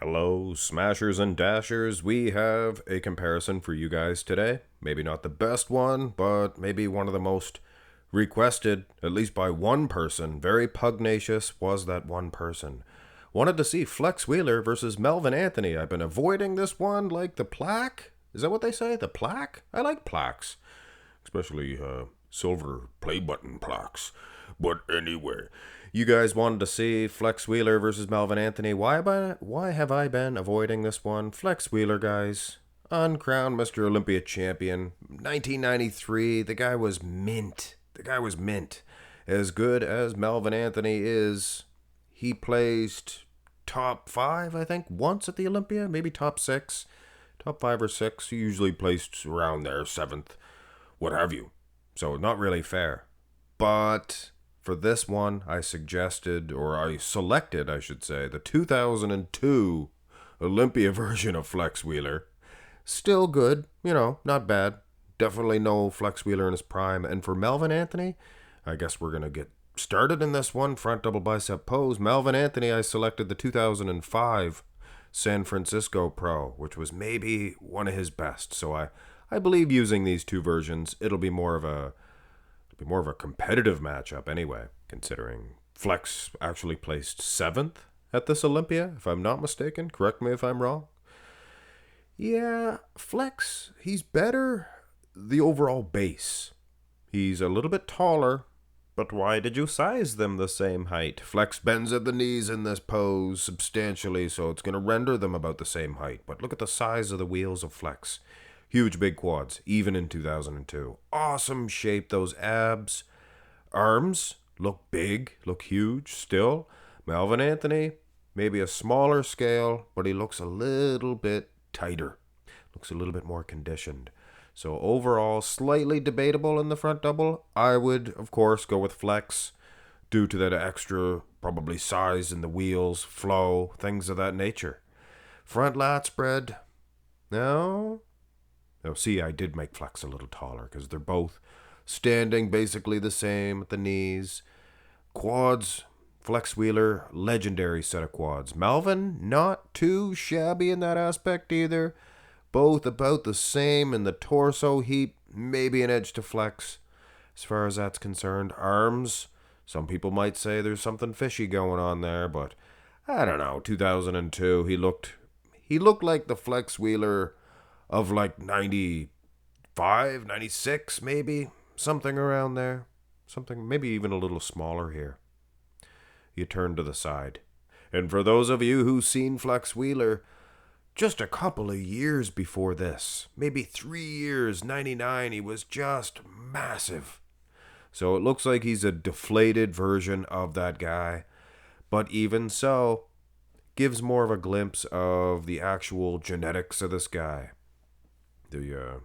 Hello, smashers and dashers. We have a comparison for you guys today. Maybe not the best one, but maybe one of the most requested, at least by one person. Very pugnacious was that one person. Wanted to see Flex Wheeler versus Melvin Anthony. I've been avoiding this one like the plaque. Is that what they say? The plaque? I like plaques, especially silver play button plaques. But anyway, you guys wanted to see Flex Wheeler versus Melvin Anthony. Why have I been avoiding this one? Flex Wheeler, guys, uncrowned Mr. Olympia champion, 1993. The guy was mint. As good as Melvin Anthony is, he placed top 5, I think, once at the Olympia, maybe top 6. Top 5 or 6. He usually placed around there, 7th, what have you. So not really fair. But for this one, I selected, I should say, the 2002 Olympia version of Flex Wheeler. Still good, not bad. Definitely no Flex Wheeler in his prime. And for Melvin Anthony, I guess we're going to get started in this one. Front double bicep pose. Melvin Anthony, I selected the 2005 San Francisco Pro, which was maybe one of his best. So I believe using these two versions, it'll be more of a competitive matchup anyway, considering Flex actually placed 7th at this Olympia, if I'm not mistaken. Correct me if I'm wrong. Yeah, Flex, he's better the overall base. He's a little bit taller, but why did you size them the same height? Flex bends at the knees in this pose substantially, so it's going to render them about the same height. But look at the size of the wheels of Flex. Huge big quads, even in 2002. Awesome shape, those abs. Arms look big, look huge still. Melvin Anthony, maybe a smaller scale, but he looks a little bit tighter. Looks a little bit more conditioned. So overall, slightly debatable in the front double. I would, of course, go with Flex due to that extra, probably size in the wheels, flow, things of that nature. Front lat spread, no. Oh, see, I did make Flex a little taller because they're both standing basically the same at the knees. Quads, Flex Wheeler, legendary set of quads. Melvin, not too shabby in that aspect either. Both about the same in the torso heap, maybe an edge to Flex. As far as that's concerned, arms, some people might say there's something fishy going on there, but I don't know. 2002, he looked like the Flex Wheeler of like 95, 96 maybe, something around there. Something maybe even a little smaller here. You turn to the side. And for those of you who've seen Flex Wheeler, just a couple of years before this, maybe 3 years, 99, he was just massive. So it looks like he's a deflated version of that guy. But even so, gives more of a glimpse of the actual genetics of this guy. The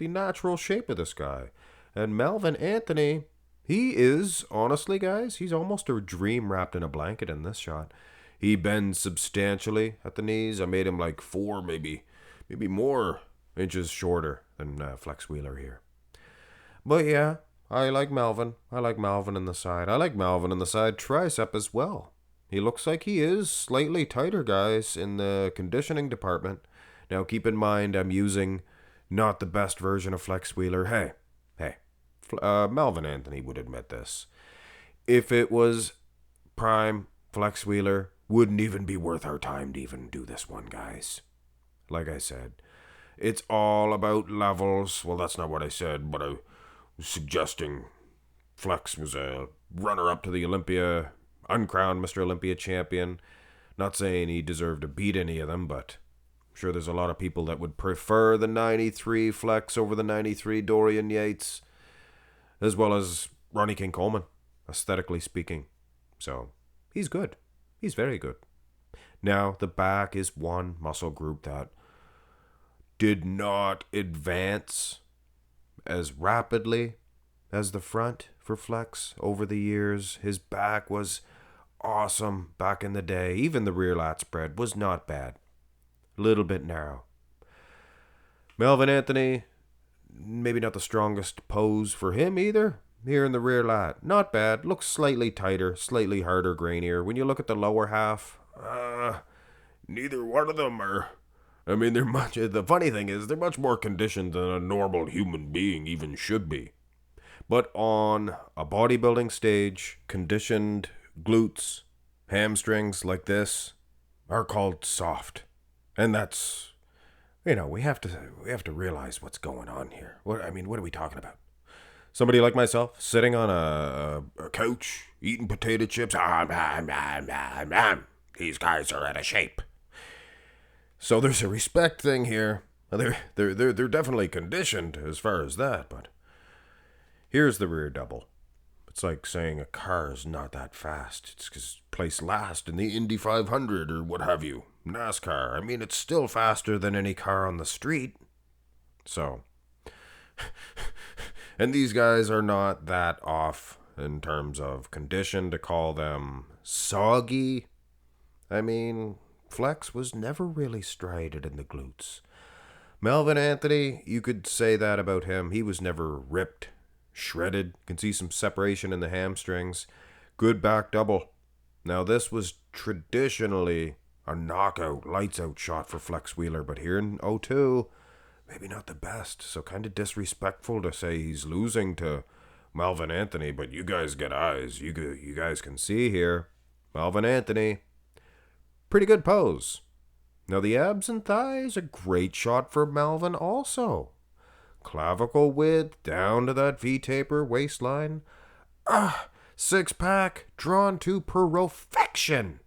natural shape of this guy. And Melvin Anthony, he is, honestly, guys, he's almost a dream wrapped in a blanket in this shot. He bends substantially at the knees. I made him like 4, maybe more inches shorter than Flex Wheeler here. But yeah, I like Melvin. I like Melvin in the side. I like Melvin in the side tricep as well. He looks like he is slightly tighter, guys, in the conditioning department. Now, keep in mind, I'm using not the best version of Flex Wheeler. Hey, Melvin Anthony would admit this. If it was prime Flex Wheeler, wouldn't even be worth our time to even do this one, guys. Like I said, it's all about levels. Well, that's not what I said, but I was suggesting Flex was a runner-up to the Olympia, uncrowned Mr. Olympia champion. Not saying he deserved to beat any of them, but I'm sure there's a lot of people that would prefer the 93 Flex over the 93 Dorian Yates, as well as Ronnie King Coleman, aesthetically speaking. So, he's good. He's very good. Now, the back is one muscle group that did not advance as rapidly as the front for Flex over the years. His back was awesome back in the day. Even the rear lat spread was not bad. A little bit narrow. Melvin Anthony, maybe not the strongest pose for him either. Here in the rear lat, not bad. Looks slightly tighter, slightly harder, grainier. When you look at the lower half, neither one of them are. I mean, they're much. The funny thing is, they're much more conditioned than a normal human being even should be. But on a bodybuilding stage, conditioned glutes, hamstrings like this are called soft, and that's, we have to realize what's going on here. What are we talking about? Somebody like myself sitting on a couch eating potato chips. These guys are out of shape. So there's a respect thing here. They're definitely conditioned as far as that, but here's the rear double. It's like saying a car is not that fast. It's just placed last in the Indy 500 or what have you. NASCAR. I mean, it's still faster than any car on the street. So, and these guys are not that off in terms of condition to call them soggy. I mean, Flex was never really striated in the glutes. Melvin Anthony, you could say that about him. He was never ripped, shredded. You can see some separation in the hamstrings. Good back double. Now, this was traditionally a knockout, lights out shot for Flex Wheeler, but here in 02, maybe not the best. So kind of disrespectful to say he's losing to Melvin Anthony, but you guys get eyes. You guys can see here. Melvin Anthony, pretty good pose. Now the abs and thighs, a great shot for Melvin also. Clavicle width down to that V-taper waistline. Six pack drawn to perfection.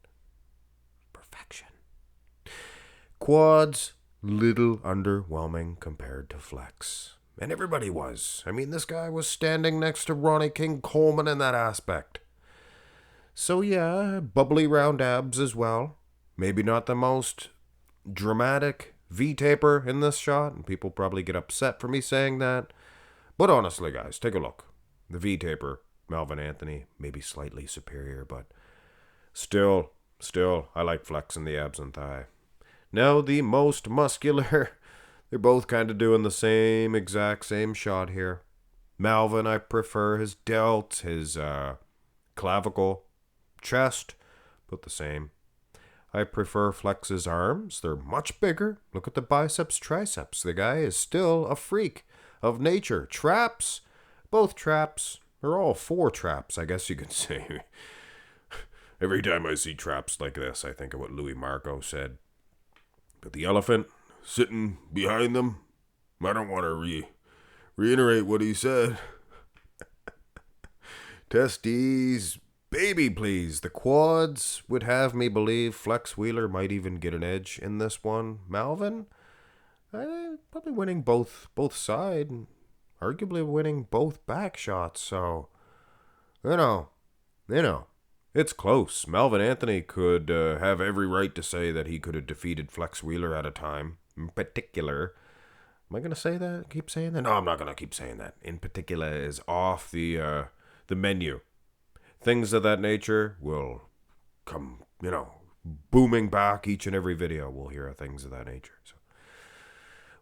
Perfection. Quads, little underwhelming compared to Flex. And everybody was. I mean, this guy was standing next to Ronnie King Coleman in that aspect. So yeah, bubbly round abs as well. Maybe not the most dramatic V-taper in this shot, and people probably get upset for me saying that. But honestly, guys, take a look. The V-taper, Melvin Anthony, maybe slightly superior, but still, I like Flex in the abs and thigh. Now, the most muscular, they're both kind of doing the exact same shot here. Melvin, I prefer his delts, his clavicle, chest, but the same. I prefer Flex's arms. They're much bigger. Look at the biceps, triceps. The guy is still a freak of nature. Traps, both traps, or all four traps, I guess you could say. Every time I see traps like this, I think of what Louis Marco said. But the elephant sitting behind them, I don't want to reiterate what he said. Testes, baby, please. The quads would have me believe Flex Wheeler might even get an edge in this one. Melvin, probably winning both side, and arguably winning both back shots. So, you know, it's close. Melvin Anthony could have every right to say that he could have defeated Flex Wheeler at a time. In particular, am I going to say that? Keep saying that? No, I'm not going to keep saying that. In particular is off the menu. Things of that nature will come, booming back each and every video. We'll hear things of that nature. So,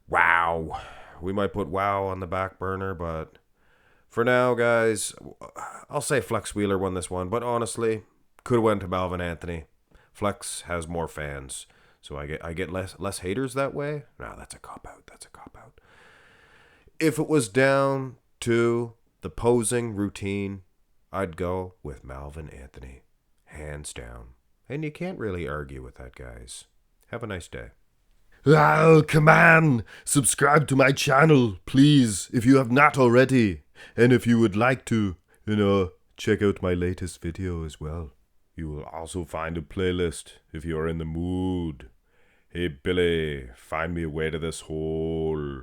wow. We might put wow on the back burner, but for now, guys, I'll say Flex Wheeler won this one, but honestly, could have went to Melvin Anthony. Flex has more fans, so I get less haters that way. No, that's a cop-out. If it was down to the posing routine, I'd go with Melvin Anthony, hands down. And you can't really argue with that, guys. Have a nice day. Oh, come on! Subscribe to my channel, please, if you have not already. And if you would like to, check out my latest video as well. You will also find a playlist if you are in the mood. Hey, Billy, find me a way to this hole.